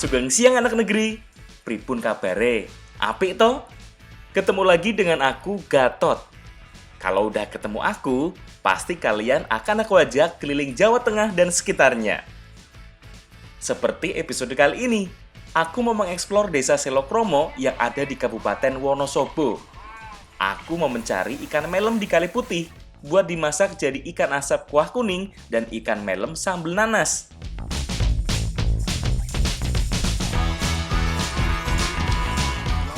Sugeng siang anak negeri. Pripun kabare? Apik toh? Ketemu lagi dengan aku Gatot. Kalau udah ketemu aku, pasti kalian akan aku ajak keliling Jawa Tengah dan sekitarnya. Seperti episode kali ini, aku mau mengeksplor desa Selokromo yang ada di Kabupaten Wonosobo. Aku mau mencari ikan melem di Kali Putih buat dimasak jadi ikan asap kuah kuning dan ikan melem sambal nanas.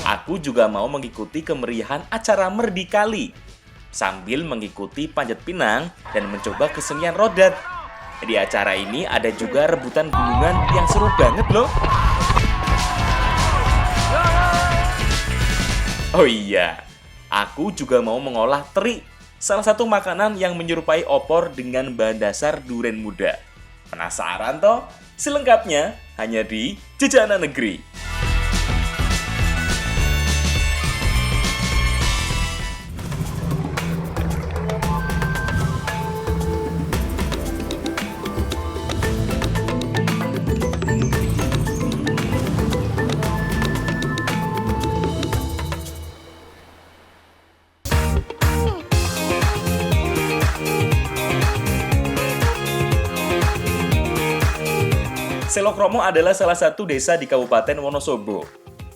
Aku juga mau mengikuti kemeriahan acara Merdikali sambil mengikuti panjat pinang dan mencoba kesenian rodat. Di acara ini ada juga rebutan gunungan yang seru banget loh. Oh iya, aku juga mau mengolah teri, salah satu makanan yang menyerupai opor dengan bahan dasar duren muda. Penasaran toh? Selengkapnya hanya di Jajanan Negeri. Selokromo adalah salah satu desa di Kabupaten Wonosobo.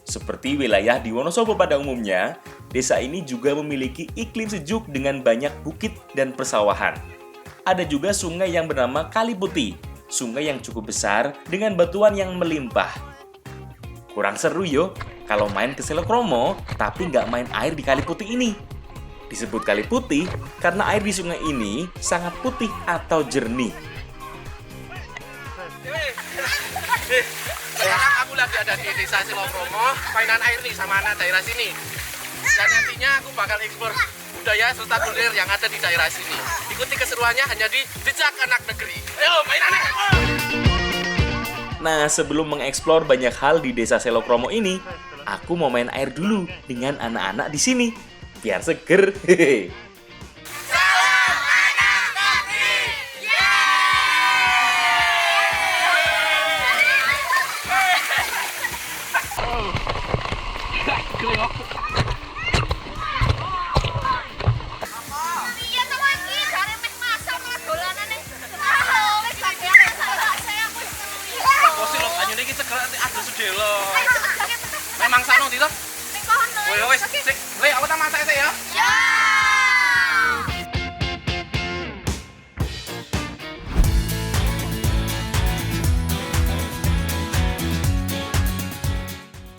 Seperti wilayah di Wonosobo pada umumnya, desa ini juga memiliki iklim sejuk dengan banyak bukit dan persawahan. Ada juga sungai yang bernama Kali Putih, sungai yang cukup besar dengan batuan yang melimpah. Kurang seru yo, kalau main ke Selokromo tapi nggak main air di Kali Putih ini. Disebut Kali Putih karena air di sungai ini sangat putih atau jernih. Sekarang aku lagi ada di desa Selokromo, mainan air nih sama anak daerah sini. Dan nantinya aku bakal eksplor budaya serta kuliner yang ada di daerah sini. Ikuti keseruannya hanya di Jejak Anak Negeri. Ayo mainan air! Nah, sebelum mengeksplor banyak hal di desa Selokromo ini, aku mau main air dulu dengan anak-anak di sini, biar seger. Hehehe. Memang sano tito? Wes, sik, aku tak masak sik ya. Ya.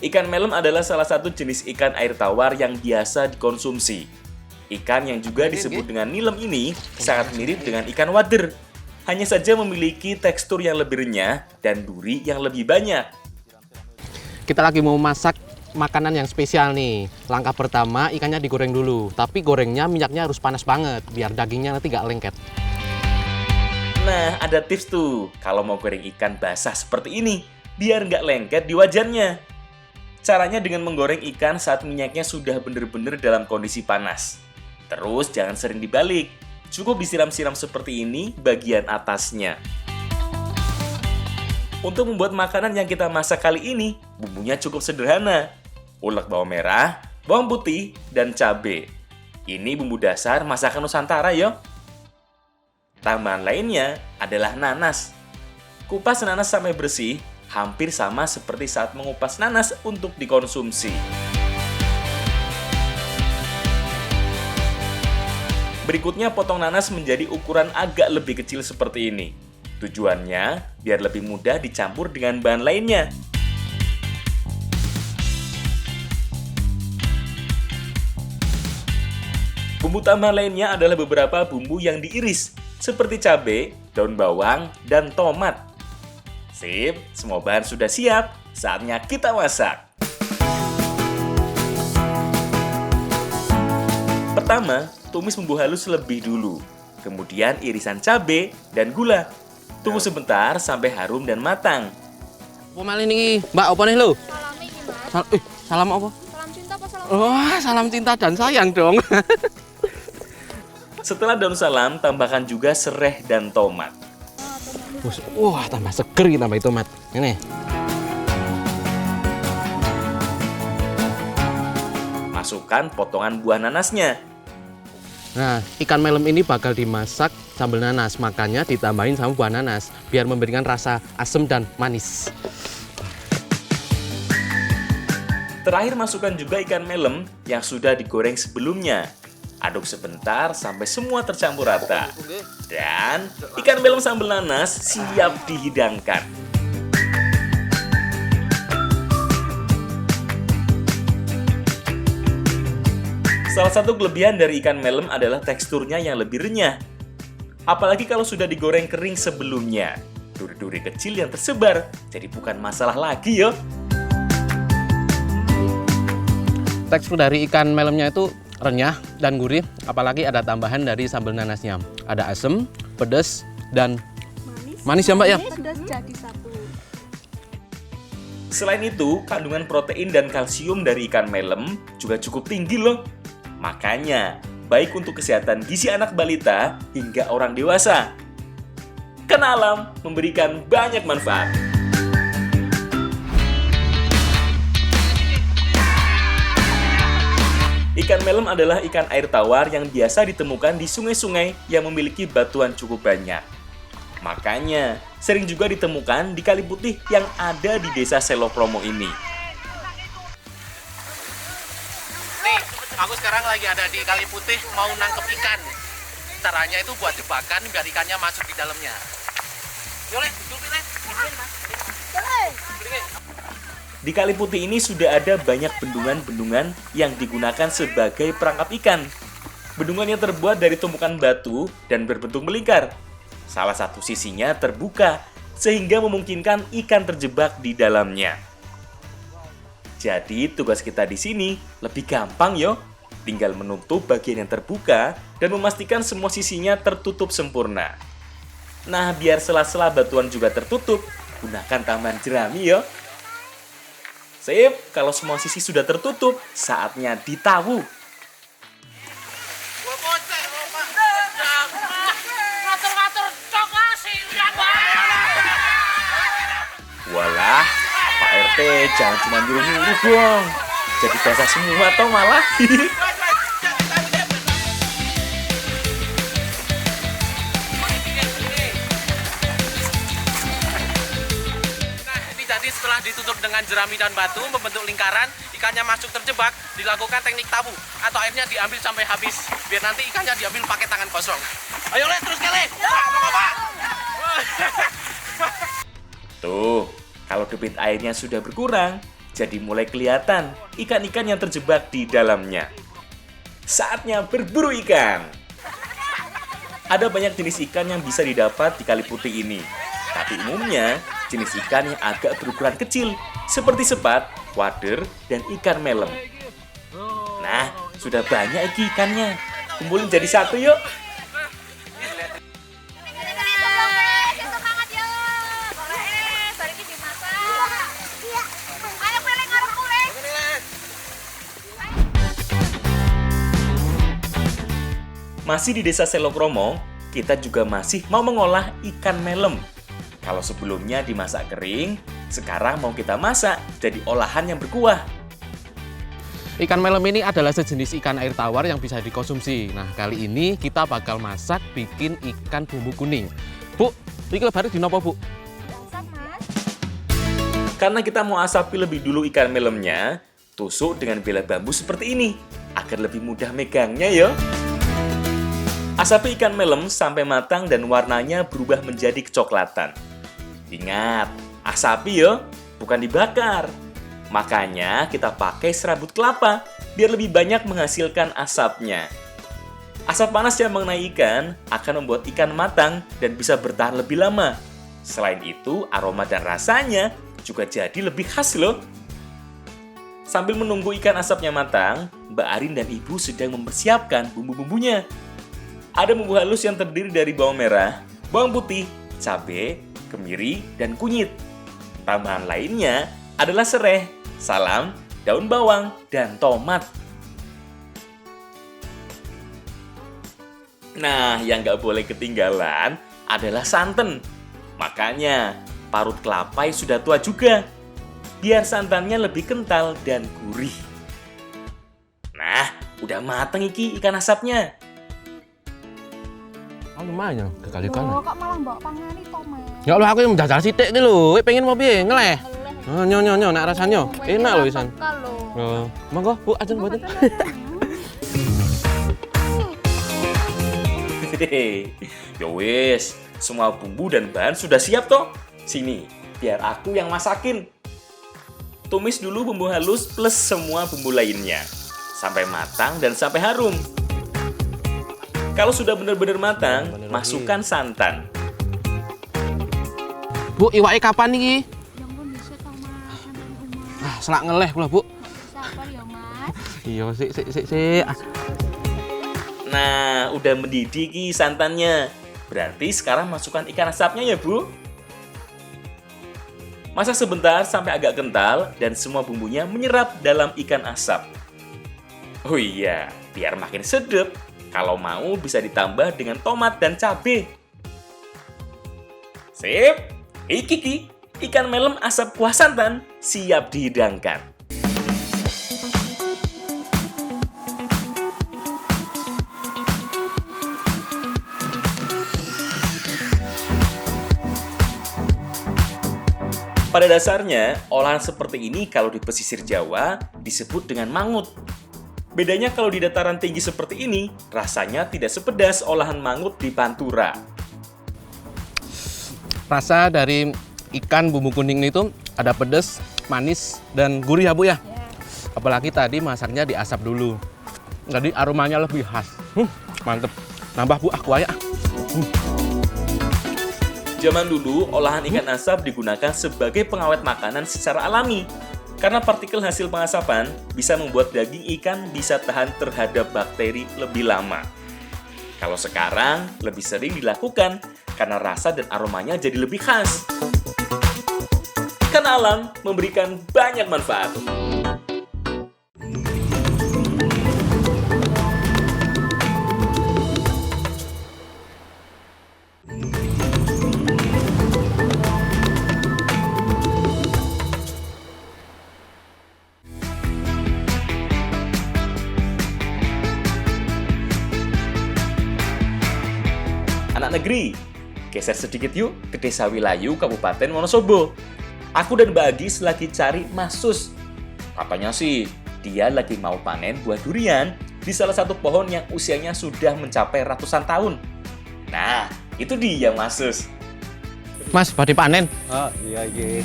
Ikan melem adalah salah satu jenis ikan air tawar yang biasa dikonsumsi. Ikan yang juga disebut dengan nilem ini sangat mirip dengan ikan wader. Hanya saja memiliki tekstur yang lebih renyah dan duri yang lebih banyak. Kita lagi mau masak makanan yang spesial nih. Langkah pertama ikannya digoreng dulu. Tapi gorengnya minyaknya harus panas banget biar dagingnya nanti nggak lengket. Nah, ada tips tuh kalau mau goreng ikan basah seperti ini biar nggak lengket di wajannya. Caranya dengan menggoreng ikan saat minyaknya sudah benar-benar dalam kondisi panas. Terus jangan sering dibalik. Cukup disiram-siram seperti ini bagian atasnya. Untuk membuat makanan yang kita masak kali ini, bumbunya cukup sederhana. Ulek bawang merah, bawang putih, dan cabai. Ini bumbu dasar masakan Nusantara yo. Tambahan lainnya adalah nanas. Kupas nanas sampai bersih, hampir sama seperti saat mengupas nanas untuk dikonsumsi. Berikutnya potong nanas menjadi ukuran agak lebih kecil seperti ini. Tujuannya biar lebih mudah dicampur dengan bahan lainnya. Bumbu tambahan lainnya adalah beberapa bumbu yang diiris, seperti cabai, daun bawang, dan tomat. Sip, semua bahan sudah siap. Saatnya kita masak. Pertama, tumis bumbu halus lebih dulu. Kemudian irisan cabai dan gula. Tunggu sebentar sampai harum dan matang. Apa malih nih, Mbak? Apa nih lo? Salam iki, Mas. Salam apa? Salam cinta apa salam? Wah, salam cinta dan sayang dong. Setelah daun salam, tambahkan juga serai dan tomat. Wah, tambah seger tambah tomat. Ini. masukkan potongan buah nanasnya. Nah, ikan melem ini bakal dimasak sambal nanas, makanya ditambahin sama buah nanas biar memberikan rasa asam dan manis. Terakhir masukkan juga ikan melem yang sudah digoreng sebelumnya. Aduk sebentar sampai semua tercampur rata. Dan ikan melem sambal nanas siap dihidangkan. Salah satu kelebihan dari ikan melem adalah teksturnya yang lebih renyah. Apalagi kalau sudah digoreng kering sebelumnya. Duri-duri kecil yang tersebar jadi bukan masalah lagi yo. Tekstur dari ikan melemnya itu renyah dan gurih, apalagi ada tambahan dari sambal nanasnya. Ada asam, pedas, dan manis ya Mbak ya? Sudah jadi satu. Selain itu, kandungan protein dan kalsium dari ikan melem juga cukup tinggi loh. Makanya, baik untuk kesehatan gizi anak balita hingga orang dewasa. Karena alam memberikan banyak manfaat. Ikan melem adalah ikan air tawar yang biasa ditemukan di sungai-sungai yang memiliki batuan cukup banyak. Makanya, sering juga ditemukan di Kali Putih yang ada di desa Selokromo ini. Nih, aku sekarang lagi ada di Kali Putih mau nangkep ikan. Caranya itu buat jebakan biar ikannya masuk di dalamnya. Yole, Le. Di Kali Putih ini sudah ada banyak bendungan-bendungan yang digunakan sebagai perangkap ikan. Bendungan yang terbuat dari tumpukan batu dan berbentuk melingkar. Salah satu sisinya terbuka, sehingga memungkinkan ikan terjebak di dalamnya. Jadi tugas kita di sini lebih gampang yo. Tinggal menutup bagian yang terbuka dan memastikan semua sisinya tertutup sempurna. Nah, biar sela-sela batuan juga tertutup, gunakan tambahan jerami yo. Sip, kalau semua sisi sudah tertutup, saatnya ditawu. Walah, Pak RT jangan cuma nyuruh-nyuruh dong. Jadi basah semua toh malah. Jadi setelah ditutup dengan jerami dan batu membentuk lingkaran, ikannya masuk terjebak, dilakukan teknik tabu atau airnya diambil sampai habis biar nanti ikannya diambil pakai tangan kosong. Ayo Le, terus kali. Tuh, kalau debit airnya sudah berkurang, jadi mulai kelihatan ikan-ikan yang terjebak di dalamnya. Saatnya berburu ikan. Ada banyak jenis ikan yang bisa didapat di Kali Putih ini. Tapi umumnya, jenis ikan yang agak berukuran kecil, seperti sepat, wader, dan ikan melem. Nah, sudah banyak iki ikannya. Kumpulin jadi satu yuk. Masih di desa Selokromo, kita juga masih mau mengolah ikan melem. Kalau sebelumnya dimasak kering, sekarang mau kita masak jadi olahan yang berkuah. Ikan melem ini adalah sejenis ikan air tawar yang bisa dikonsumsi. Nah, kali ini kita bakal masak bikin ikan bumbu kuning. Bu, ini lebaran di nopo, Bu? Masak, Mas. Karena kita mau asapi lebih dulu ikan melemnya, tusuk dengan bilah bambu seperti ini, agar lebih mudah megangnya ya. Asapi ikan melem sampai matang dan warnanya berubah menjadi kecoklatan. Ingat, asapi ya, bukan dibakar. Makanya kita pakai serabut kelapa, biar lebih banyak menghasilkan asapnya. Asap panas yang mengenai ikan akan membuat ikan matang dan bisa bertahan lebih lama. Selain itu, aroma dan rasanya juga jadi lebih khas loh. Sambil menunggu ikan asapnya matang, Mbak Arin dan Ibu sedang mempersiapkan bumbu-bumbunya. Ada bumbu halus yang terdiri dari bawang merah, bawang putih, cabai, kemiri, dan kunyit. Tambahan lainnya adalah serai, salam, daun bawang, dan tomat. Nah, yang nggak boleh ketinggalan adalah santan. Makanya, parut kelapa yang sudah tua juga, biar santannya lebih kental dan gurih. Udah mateng iki ikan asapnya. Oh, lumayan, kekali-kali. Loh, kok malah mbok pangani to, Mas? Ya Allah, aku yang menjajal sithik iki lho. Pengen mau piye? Ngeleh. Oh, nyo, nak rasanya. Enak lho Isan. Oh, monggo Bu, ajeng mboten. Hehehe. Yo wis, semua bumbu dan bahan sudah siap toh. Sini, biar aku yang masakin. Tumis dulu bumbu halus plus semua bumbu lainnya sampai matang dan sampai harum. Kalau sudah benar-benar matang, masukkan santan. Bu, iwake kapan iki? Yang pun bisa to, Mas. Sampai rumah. Ah, selak ngeleh kula, Bu. Sabar ya, Mas. Iya, sik. Ah, Nah, udah mendidih ki santannya. Berarti sekarang masukkan ikan asapnya ya, Bu. Masak sebentar sampai agak kental dan semua bumbunya menyerap dalam ikan asap. Oh iya, biar makin sedap. Kalau mau bisa ditambah dengan tomat dan cabai. Sip, iki ikan melem asap kuah santan siap dihidangkan. Pada dasarnya, olahan seperti ini kalau di pesisir Jawa disebut dengan mangut. Bedanya kalau di dataran tinggi seperti ini, rasanya tidak sepedas olahan mangut di Pantura. rasa dari ikan bumbu kuning itu ada pedas, manis, dan gurih ya Bu ya. Apalagi tadi masaknya diasap dulu. Jadi aromanya lebih khas. Mantep. Nambah Bu, aku aja. Zaman dulu, olahan ikan asap digunakan sebagai pengawet makanan secara alami. Karena partikel hasil pengasapan bisa membuat daging ikan bisa tahan terhadap bakteri lebih lama. Kalau sekarang, lebih sering dilakukan karena rasa dan aromanya jadi lebih khas. Ikan alam memberikan banyak manfaat. Anak negeri, geser sedikit yuk ke Desa Wilayu, Kabupaten Wonosobo. Aku dan Mbak Agis lagi cari Mas Sus. Katanya sih, dia lagi mau panen buah durian di salah satu pohon yang usianya sudah mencapai ratusan tahun. Nah, itu dia Mas Sus. Mas, badhe panen. Oh iya iya.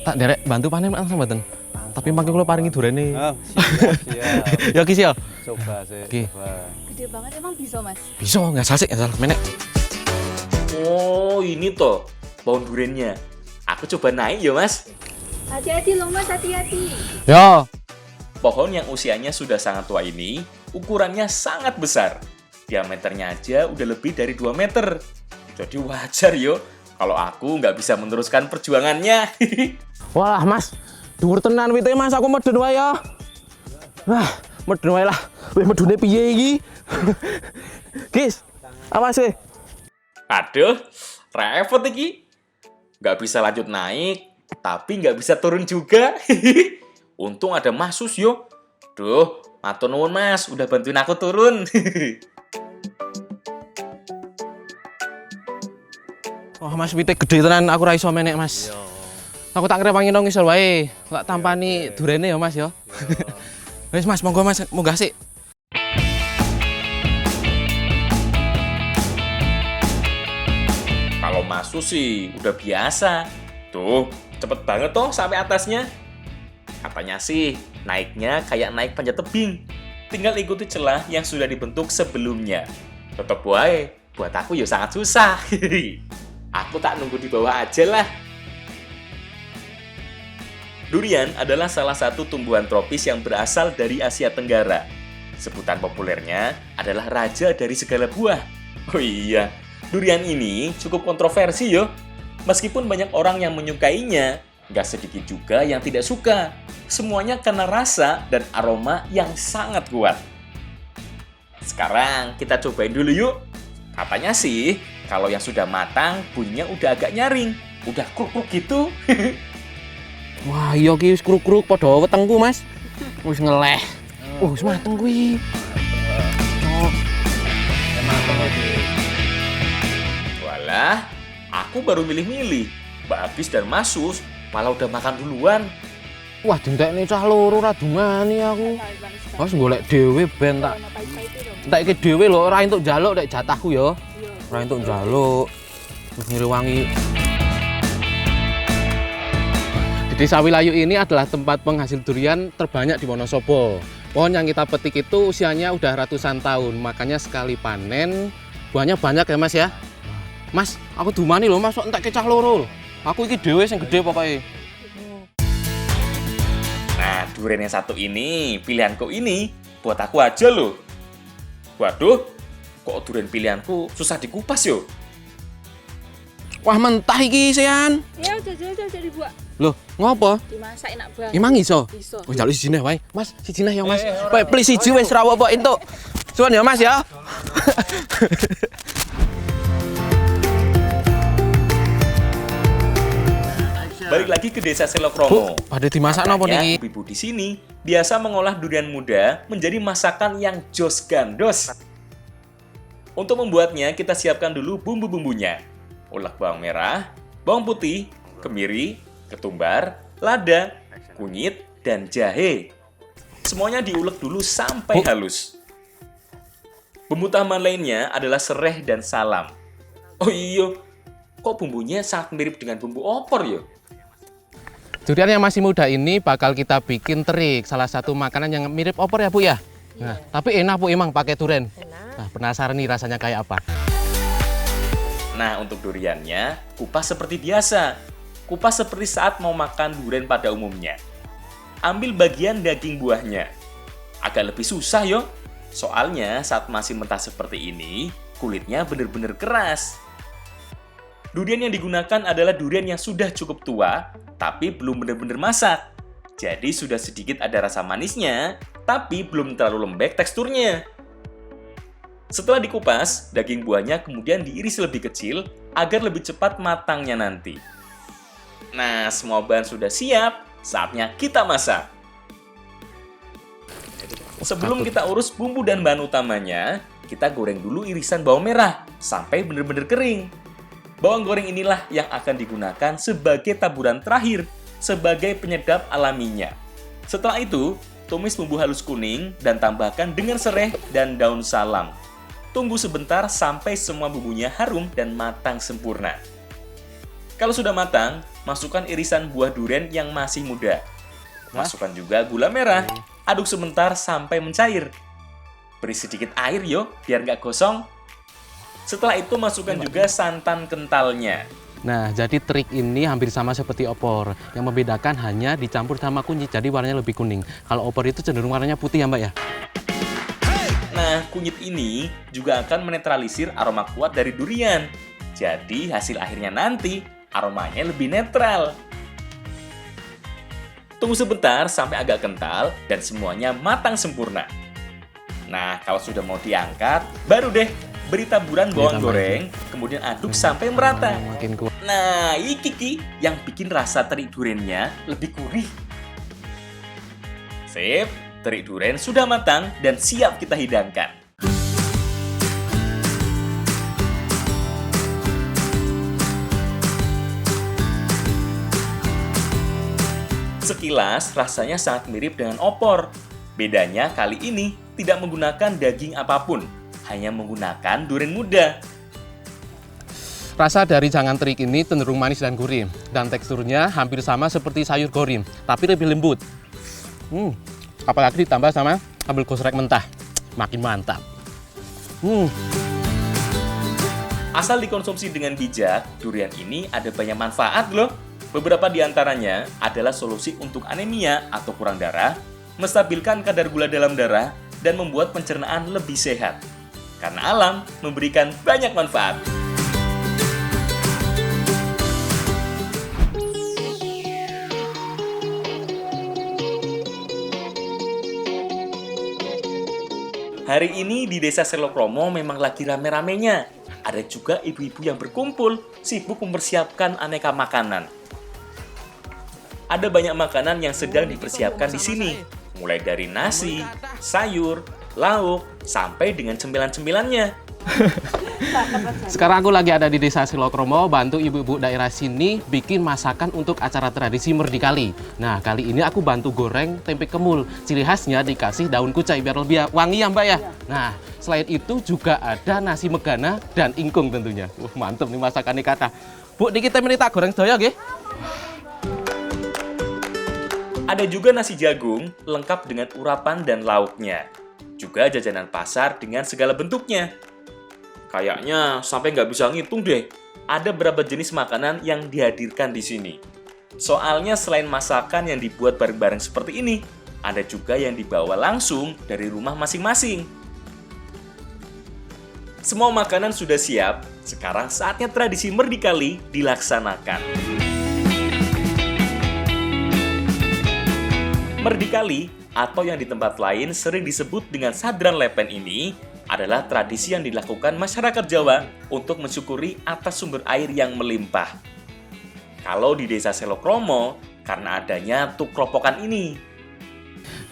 Tak derek bantu panen Mas mboten. Tapi mangke kula paringi durene. Oh siap. Ya Kis ya. Coba sih. Oke. Coba. Gede banget emang bisa, Mas? Bisa nggak sasik ya salah menek. Oh, ini toh pohon duriannya. Aku coba naik ya Mas. Hati-hati loh, Mas, hati-hati. Ya. Pohon yang usianya sudah sangat tua ini, ukurannya sangat besar. Diameternya aja udah lebih dari 2 meter. Jadi wajar yo, kalau aku nggak bisa meneruskan perjuangannya. Wah, Mas. Dhuwur tenan wite Mas, aku medun wae ya. Wah, medun wae lah. Weh medune piye iki? Kis, awas we. Aduh, repot iki. Nggak bisa lanjut naik, tapi nggak bisa turun juga. Untung ada Mas Sus yo. Duh, matur nuwun Mas, udah bantuin aku turun. Oh, Mas wite gede tenan, aku ra iso menek, Mas. Aku tak ngrewangi nang ngisor wae. Tak tampani durene ya, Mas ya. Wis Mas, monggo Mas, munggah sik. Kalau Mas Sus sih udah biasa. Tuh, cepet banget toh sampai atasnya. Katanya sih, naiknya kayak naik panjat tebing. Tinggal ikuti celah yang sudah dibentuk sebelumnya. Tetep wae, buat aku ya sangat susah. Aku tak nunggu di bawah aja lah. Durian adalah salah satu tumbuhan tropis yang berasal dari Asia Tenggara. Sebutan populernya adalah raja dari segala buah. Oh iya, durian ini cukup kontroversi yo. Meskipun banyak orang yang menyukainya, nggak sedikit juga yang tidak suka. Semuanya karena rasa dan aroma yang sangat kuat. Sekarang kita cobain dulu yuk. Katanya sih, kalau yang sudah matang, bunyinya udah agak nyaring. Udah kruk-kruk gitu. Wah, iya ki wis kruk-kruk padha wetengku, Mas. Wis ngeleh. Oh, wis mateng kuwi. Cok. Walah, aku baru milih-milih. Mbak Agis dan Mas Sus malah udah makan duluan. Wah, dintekne cah loro ra dungani aku. Mas golek dhewe ben tak entek iki dhewe lho, ora entuk njaluk nek jatahku ya. Ora entuk njaluk. Wis ngrewangi. Di Desa Wilayu ini adalah tempat penghasil durian terbanyak di Wonosobo. Pohon yang kita petik itu usianya udah ratusan tahun, makanya sekali panen buahnya banyak ya Mas ya. Mas, aku dumani lho Mas, kok entek cah loro. Aku iki dhewe sing gede pokoknya. Nah, durian yang satu ini, pilihanku ini, buat aku aja loh. Waduh, kok durian pilihanku susah dikupas yo? Wah, mentah iki, Sean. Ya udah dibuat. Loh, ngopo? Dimasak enak banget. Emang iso? Iso. Wis njaluk sijine wae. Mas, sijine ya Mas. Pokoke please siji wis ra apa-apa entuk. Suwun ya Mas ya. Balik lagi ke Desa Selokromo. Pada dimasak napa Katanya, niki? ibu di sini biasa mengolah durian muda menjadi masakan yang jos gandos. Untuk membuatnya, kita siapkan dulu bumbu-bumbunya. Ulek bawang merah, bawang putih, kemiri, ketumbar, lada, kunyit, dan jahe. Semuanya diulek dulu sampai halus. Bumbu tambahan lainnya adalah sereh dan salam. Oh iya, kok bumbunya sangat mirip dengan bumbu opor ya? Durian yang masih muda ini bakal kita bikin terik, salah satu makanan yang mirip opor ya Bu ya. Nah, tapi enak Bu emang pakai durian. Nah, penasaran nih rasanya kayak apa? Nah, untuk duriannya, kupas seperti biasa. Kupas seperti saat mau makan durian pada umumnya. Ambil bagian daging buahnya. Agak lebih susah yo, soalnya saat masih mentah seperti ini, kulitnya bener-bener keras. Durian yang digunakan adalah durian yang sudah cukup tua, tapi belum benar-benar masak. Jadi sudah sedikit ada rasa manisnya, tapi belum terlalu lembek teksturnya. Setelah dikupas, daging buahnya kemudian diiris lebih kecil agar lebih cepat matangnya nanti. Nah, semua bahan sudah siap, saatnya kita masak. Sebelum kita urus bumbu dan bahan utamanya, kita goreng dulu irisan bawang merah sampai benar-benar kering. Bawang goreng inilah yang akan digunakan sebagai taburan terakhir, sebagai penyedap alaminya. Setelah itu, tumis bumbu halus kuning dan tambahkan dengan sereh dan daun salam. Tunggu sebentar sampai semua bumbunya harum dan matang sempurna. Kalau sudah matang, masukkan irisan buah durian yang masih muda. Masukkan juga gula merah, aduk sebentar sampai mencair. Beri sedikit air yo, biar nggak gosong. Setelah itu masukkan juga santan kentalnya. Nah, jadi trik ini hampir sama seperti opor. Yang membedakan hanya dicampur sama kunyit, jadi warnanya lebih kuning. Kalau opor itu cenderung warnanya putih ya Mbak ya? Nah, kunyit ini juga akan menetralisir aroma kuat dari durian. Jadi, hasil akhirnya nanti aromanya lebih netral. Tunggu sebentar sampai agak kental dan semuanya matang sempurna. Nah, kalau sudah mau diangkat, baru deh beri taburan bawang goreng, kemudian aduk sampai merata. Makin kuat. Nah, iki yang bikin rasa terik duriannya lebih gurih. Sip, terik durian sudah matang dan siap kita hidangkan. Sekilas rasanya sangat mirip dengan opor. Bedanya kali ini tidak menggunakan daging apapun, hanya menggunakan durian muda. Rasa dari jangan terik ini cenderung manis dan gurih, dan teksturnya hampir sama seperti sayur goreng, tapi lebih lembut. Apalagi ditambah sama sambal kosrek mentah, makin mantap. Asal dikonsumsi dengan bijak, durian ini ada banyak manfaat loh. Beberapa di antaranya adalah solusi untuk anemia atau kurang darah, menstabilkan kadar gula dalam darah, dan membuat pencernaan lebih sehat. Karena alam memberikan banyak manfaat. Hari ini di Desa Selokromo memang lagi rame-ramenya. Ada juga ibu-ibu yang berkumpul, sibuk mempersiapkan aneka makanan. Ada banyak makanan yang sedang dipersiapkan di sini. mulai dari nasi, sayur, lauk, sampai dengan cemilan-cemilannya. Sekarang aku lagi ada di Desa Silokromo, bantu ibu-ibu daerah sini bikin masakan untuk acara tradisi Merdikali. Nah, kali ini aku bantu goreng tempe kemul. Ciri khasnya dikasih daun kucai biar lebih wangi ya, Mbak ya. Nah, selain itu juga ada nasi megana dan ingkung tentunya. Mantep nih masakannya kata. Bu, niki tempe tak goreng sedaya nggih. Ada juga nasi jagung lengkap dengan urapan dan lauknya. Juga jajanan pasar dengan segala bentuknya. Kayaknya sampai nggak bisa ngitung deh. Ada berapa jenis makanan yang dihadirkan di sini. Soalnya selain masakan yang dibuat bareng-bareng seperti ini, ada juga yang dibawa langsung dari rumah masing-masing. Semua makanan sudah siap, sekarang saatnya tradisi Merdikali dilaksanakan. Merdikali, atau yang di tempat lain sering disebut dengan Sadran Lepen ini, adalah tradisi yang dilakukan masyarakat Jawa untuk mensyukuri atas sumber air yang melimpah. Kalau di Desa Silokromo, karena adanya tuk kropokan ini.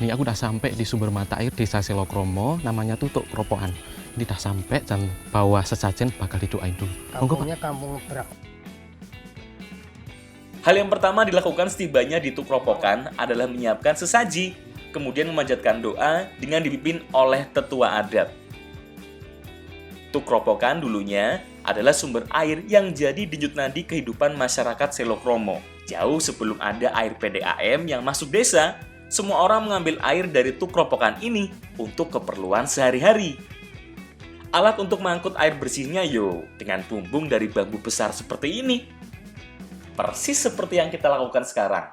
Nih aku udah sampai di sumber mata air Desa Silokromo, namanya tuh Tuk Kropokan. Ini udah sampai dan bawa sesajen bakal didoain dulu. Kampungnya kampung berak. Hal yang pertama dilakukan setibanya di tuk kropokan adalah menyiapkan sesaji, kemudian memanjatkan doa dengan dipimpin oleh tetua adat. Tuk kropokan dulunya adalah sumber air yang jadi denyut nadi kehidupan masyarakat Silokromo. Jauh sebelum ada air PDAM yang masuk desa, semua orang mengambil air dari tuk kropokan ini untuk keperluan sehari-hari. Alat untuk mengangkut air bersihnya dengan bumbung dari bambu besar seperti ini. Persis seperti yang kita lakukan sekarang.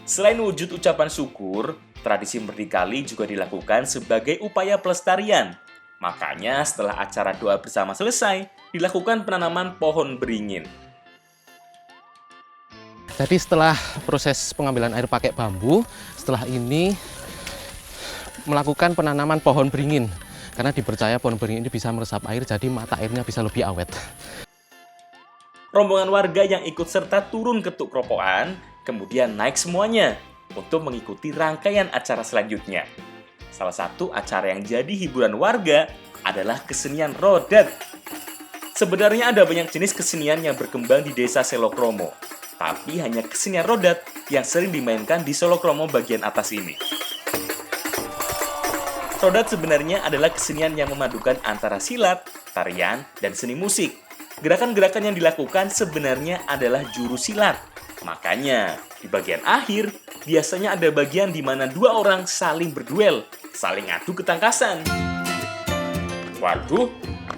Selain wujud ucapan syukur, tradisi Merdikali juga dilakukan sebagai upaya pelestarian. Makanya setelah acara doa bersama selesai, dilakukan penanaman pohon beringin. Jadi setelah proses pengambilan air pakai bambu, setelah ini melakukan penanaman pohon beringin. Karena dipercaya pohon beringin ini bisa meresap air, jadi mata airnya bisa lebih awet. Rombongan warga yang ikut serta turun ke tuk kropokan, kemudian naik semuanya untuk mengikuti rangkaian acara selanjutnya. Salah satu acara yang jadi hiburan warga adalah kesenian rodat. Sebenarnya ada banyak jenis kesenian yang berkembang di Desa Silokromo, tapi hanya kesenian rodat yang sering dimainkan di Silokromo bagian atas ini. Rodat sebenarnya adalah kesenian yang memadukan antara silat, tarian, dan seni musik. Gerakan-gerakan yang dilakukan sebenarnya adalah jurus silat. Makanya, di bagian akhir, biasanya ada bagian di mana dua orang saling berduel, saling adu ketangkasan. Waduh,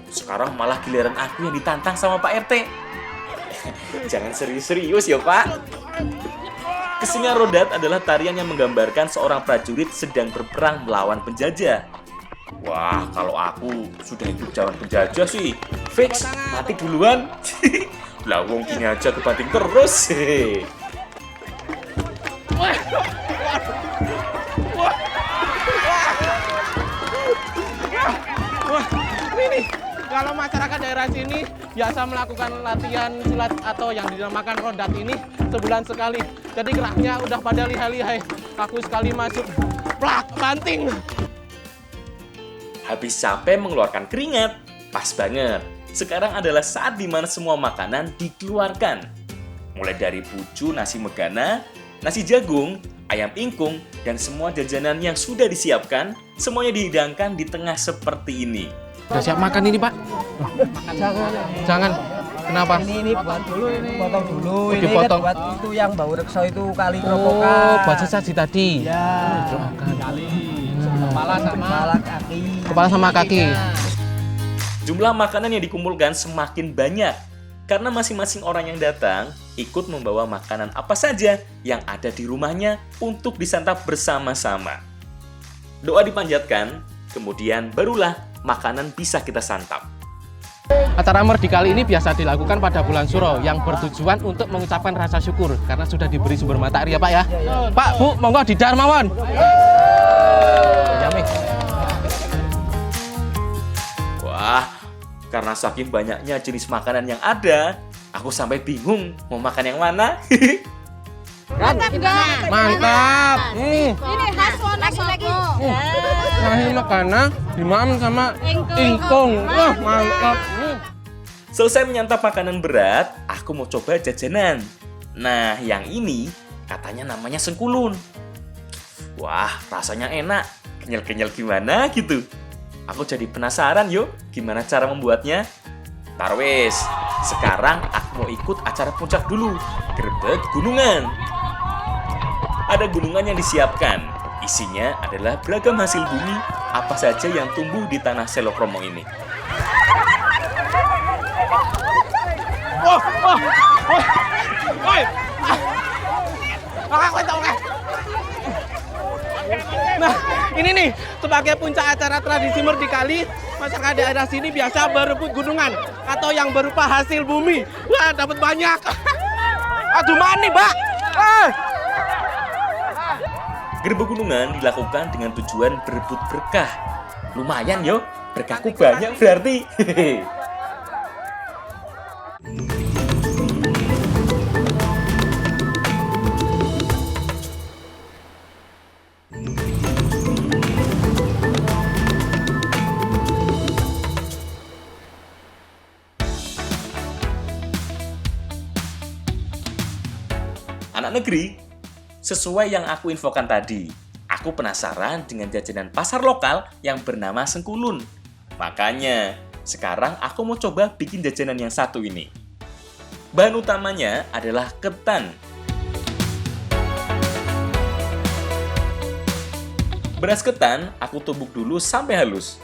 sekarang malah giliran aku yang ditantang sama Pak RT. Jangan serius-serius ya, Pak. Kesenian rodat adalah tarian yang menggambarkan seorang prajurit sedang berperang melawan penjajah. Wah, kalau aku sudah hidup zaman penjajah sih, fix mati duluan. Lah wong gini aja kebanting terus. Ini kalau masyarakat daerah sini biasa melakukan latihan silat atau yang dinamakan rodat ini sebulan sekali. Jadi geraknya udah pada lihai-lihai. Aku sekali masuk, plak, banting. Habis capek mengeluarkan keringat, pas banget. Sekarang adalah saat dimana semua makanan dikeluarkan. Mulai dari pucu nasi megana, nasi jagung, ayam ingkung, dan semua jajanan yang sudah disiapkan, semuanya dihidangkan di tengah seperti ini. Udah siap makan ini, Pak? Jangan. Kenapa? Ini buat dulu ini. Potong dulu. Oh, Ini dipotong. kan buat itu yang bau rekso itu kali Oh, kropokan. buat sesaji tadi. Ya. Kali. Kepala sama kaki. Kepala sama kaki. Jumlah makanan yang dikumpulkan semakin banyak, karena masing-masing orang yang datang ikut membawa makanan apa saja yang ada di rumahnya untuk disantap bersama-sama. Doa dipanjatkan, kemudian barulah makanan bisa kita santap. Acara Merdikali ini biasa dilakukan pada bulan Suro yang bertujuan untuk mengucapkan rasa syukur karena sudah diberi sumber mata air ya, Pak ya. Pak, Bu, monggo didar mawon. Ya, Mik. Wah, karena saking banyaknya jenis makanan yang ada, aku sampai bingung mau makan yang mana. Mantap. Ini khas Wonosobo. Nah, makana dimam sama ingkung. Wah, mantap. Selesai menyantap makanan berat, aku mau coba jajanan. Nah, yang ini katanya namanya sengkulun. Wah, rasanya enak. Kenyal-kenyal gimana gitu. Aku jadi penasaran yuk, gimana cara membuatnya? Tarwis, sekarang aku mau ikut acara puncak dulu. Grebek gunungan. Ada gunungan yang disiapkan. Isinya adalah beragam hasil bumi, apa saja yang tumbuh di tanah Selok Romo ini. Nah, ini nih sebagai puncak acara tradisi Merdikali, masyarakat daerah sini biasa berebut gunungan atau yang berupa hasil bumi. Wah, dapat banyak. Aduh, mani, Mbak. Grebek gunungan dilakukan dengan tujuan berebut berkah. Lumayan yo, berkahku banyak berarti. Anak negeri, sesuai yang aku infokan tadi, aku penasaran dengan jajanan pasar lokal yang bernama Sengkulun. Makanya, sekarang aku mau coba bikin jajanan yang satu ini. Bahan utamanya adalah ketan. Beras ketan aku tumbuk dulu sampai halus.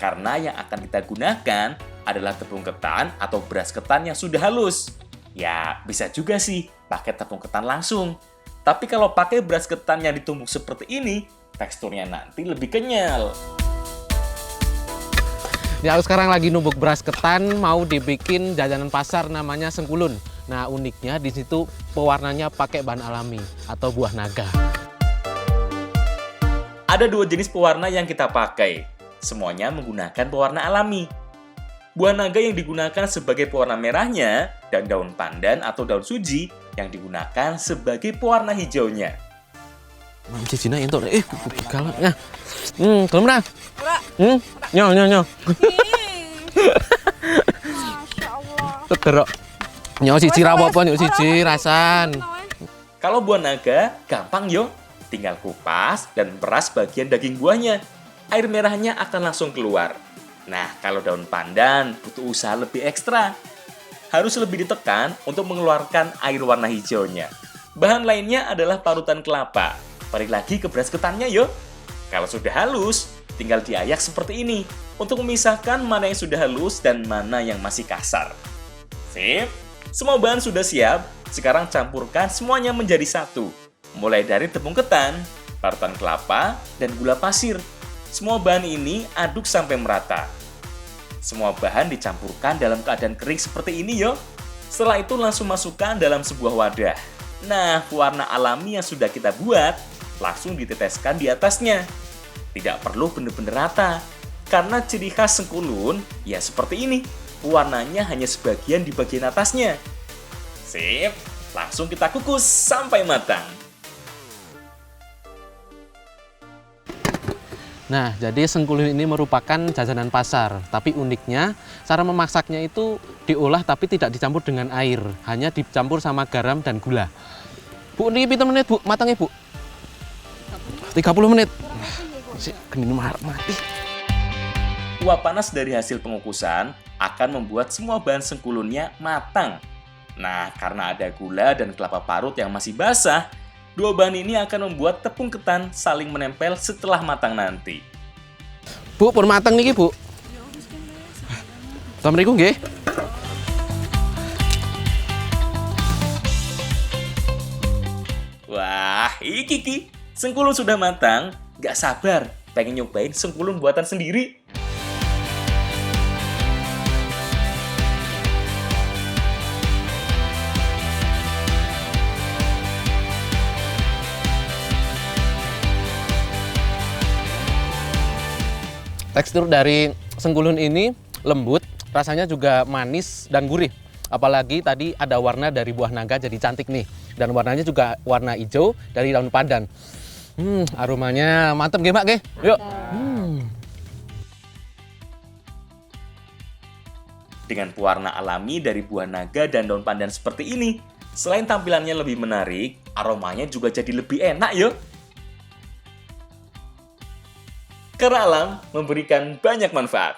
Karena yang akan kita gunakan adalah tepung ketan atau beras ketan yang sudah halus. Ya, bisa juga sih pakai tepung ketan langsung. Tapi kalau pakai beras ketan yang ditumbuk seperti ini, teksturnya nanti lebih kenyal. Ya, aku sekarang lagi numbuk beras ketan, mau dibikin jajanan pasar namanya Sengkulun. Nah, uniknya di situ pewarnanya pakai bahan alami atau buah naga. Ada dua jenis pewarna yang kita pakai. Semuanya menggunakan pewarna alami. Buah naga yang digunakan sebagai pewarna merahnya dan daun pandan atau daun suji yang digunakan sebagai pewarna hijaunya. Mam cicina itu kalau ya. Kelem dah. Nyo. Masya Allah. Tegerok. Nyo cici rawo apa nyo cici rasan. Kalau buah naga, gampang yo. Tinggal kupas dan peras bagian daging buahnya. Air merahnya akan langsung keluar. Nah, kalau daun pandan butuh usaha lebih ekstra. Harus lebih ditekan untuk mengeluarkan air warna hijaunya. Bahan lainnya adalah parutan kelapa. Balik lagi ke beras ketannya yuk. Kalau sudah halus, tinggal diayak seperti ini untuk memisahkan mana yang sudah halus dan mana yang masih kasar. Sip, semua bahan sudah siap. Sekarang campurkan semuanya menjadi satu. Mulai dari tepung ketan, parutan kelapa, dan gula pasir. Semua bahan ini aduk sampai merata. Semua bahan dicampurkan dalam keadaan kering seperti ini yo. Setelah itu langsung masukkan dalam sebuah wadah. Nah, warna alami yang sudah kita buat langsung diteteskan di atasnya. Tidak perlu benar-benar rata. Karena ciri khas Sengkulun ya seperti ini. Warnanya hanya sebagian di bagian atasnya. Sip, langsung kita kukus sampai matang. Nah, jadi Sengkulun ini merupakan jajanan pasar. Tapi uniknya, cara memasaknya itu diolah tapi tidak dicampur dengan air. Hanya dicampur sama garam dan gula. Bu, ini pinter menit, Bu. Matangnya, Bu. 30 menit. Si geni mati. Uap panas dari hasil pengukusan akan membuat semua bahan sengkulunnya matang. Nah, karena ada gula dan kelapa parut yang masih basah, dua bahan ini akan membuat tepung ketan saling menempel setelah matang nanti. Bu, pun matang nih, Bu. Assalamualaikum, nggih. Wah, iki Sengkulun sudah matang. Gak sabar, pengen nyobain sengkulun buatan sendiri. Tekstur dari Sengkulun ini lembut, rasanya juga manis dan gurih. Apalagi tadi ada warna dari buah naga jadi cantik nih. dan warnanya juga warna hijau dari daun pandan. Aromanya mantep nggih, Mak nggih. Yuk. Dengan pewarna alami dari buah naga dan daun pandan seperti ini, selain tampilannya lebih menarik, aromanya juga jadi lebih enak yuk. Karena alam memberikan banyak manfaat.